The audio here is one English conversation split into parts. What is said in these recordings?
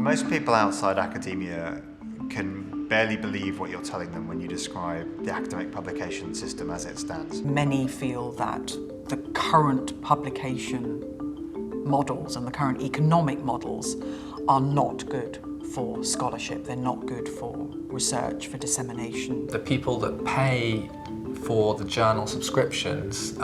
Most people outside academia can barely believe what you're telling them when you describe the academic publication system as it stands. Many feel that the current publication models and the current economic models are not good for scholarship. They're not good for research, for dissemination. The people that pay for the journal subscriptions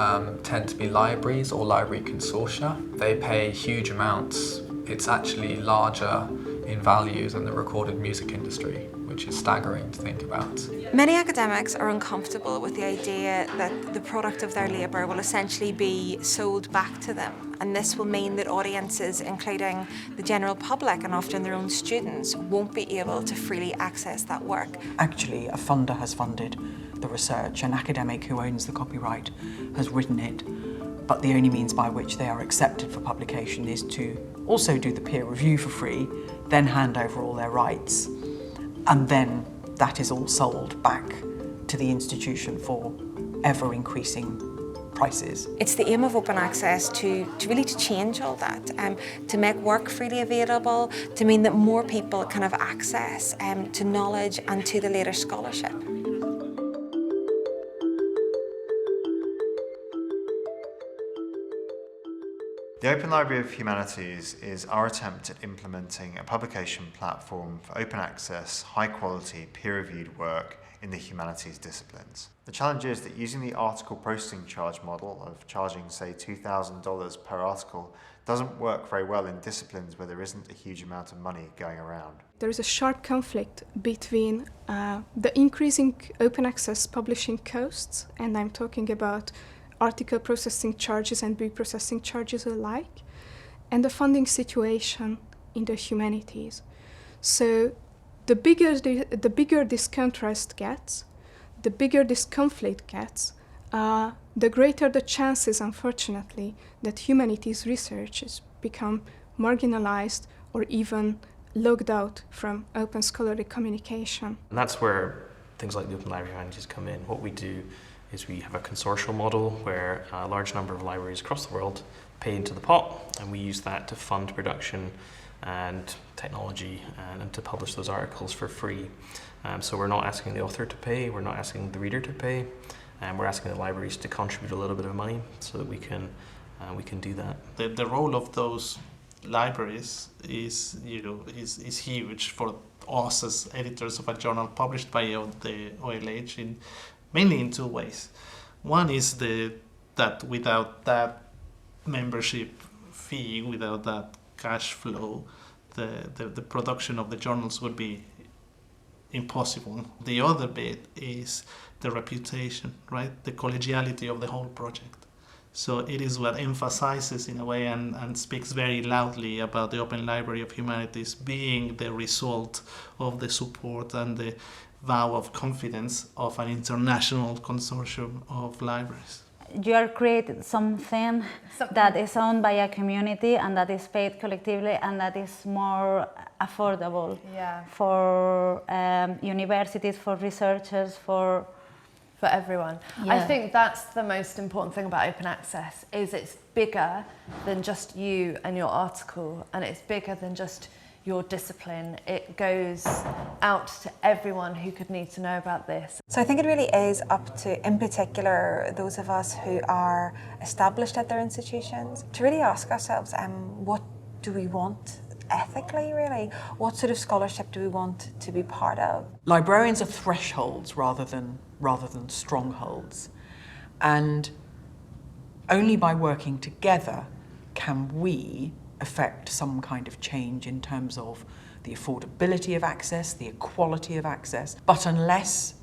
tend to be libraries or library consortia. They pay huge amounts. It's actually larger in value than the recorded music industry, which is staggering to think about. Many academics are uncomfortable with the idea that the product of their labour will essentially be sold back to them, and this will mean that audiences, including the general public and often their own students, won't be able to freely access that work. Actually, a funder has funded the research, an academic who owns the copyright has written it, but the only means by which they are accepted for publication is to also do the peer review for free, then hand over all their rights, and then that is all sold back to the institution for ever-increasing prices. It's the aim of open access to really change all that, to make work freely available, to mean that more people can have access to knowledge and to the latest scholarship. The Open Library of Humanities is our attempt at implementing a publication platform for open access, high-quality, peer-reviewed work in the humanities disciplines. The challenge is that using the article processing charge model of charging, say, $2,000 per article doesn't work very well in disciplines where there isn't a huge amount of money going around. There is a sharp conflict between the increasing open access publishing costs, and I'm talking about article processing charges and book processing charges alike, and the funding situation in the humanities. So the bigger this contrast gets, the bigger this conflict gets, the greater the chances, unfortunately, that humanities researchers become marginalized or even locked out from open scholarly communication. And that's where things like the Open Library of Humanities come in. What we do is we have a consortial model where a large number of libraries across the world pay into the pot, and we use that to fund production and technology and to publish those articles for free. So we're not asking the author to pay, we're not asking the reader to pay, and we're asking the libraries to contribute a little bit of money so that we can do that. The role of those libraries is huge for us as editors of a journal published by the OLH mainly in two ways. One is that without that membership fee, without that cash flow, the production of the journals would be impossible. The other bit is the reputation, right? The collegiality of the whole project. So it is what emphasizes in a way and speaks very loudly about the Open Library of Humanities being the result of the support and the vow of confidence of an international consortium of libraries. You are creating something that is owned by a community and that is paid collectively and that is more affordable for universities, for researchers, for everyone. Yeah. I think that's the most important thing about open access, is it's bigger than just you and your article, and it's bigger than just your discipline. It goes out to everyone who could need to know about this. So I think it really is up to, in particular, those of us who are established at their institutions, to really ask ourselves, what do we want ethically, really? What sort of scholarship do we want to be part of? Librarians are thresholds rather than strongholds, and only by working together can we affect some kind of change in terms of the affordability of access, the equality of access. But unless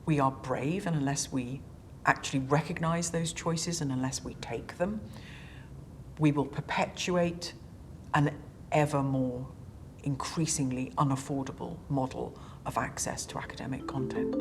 we are brave and unless we actually recognise those choices and unless we take them, we will perpetuate an ever more increasingly unaffordable model of access to academic content.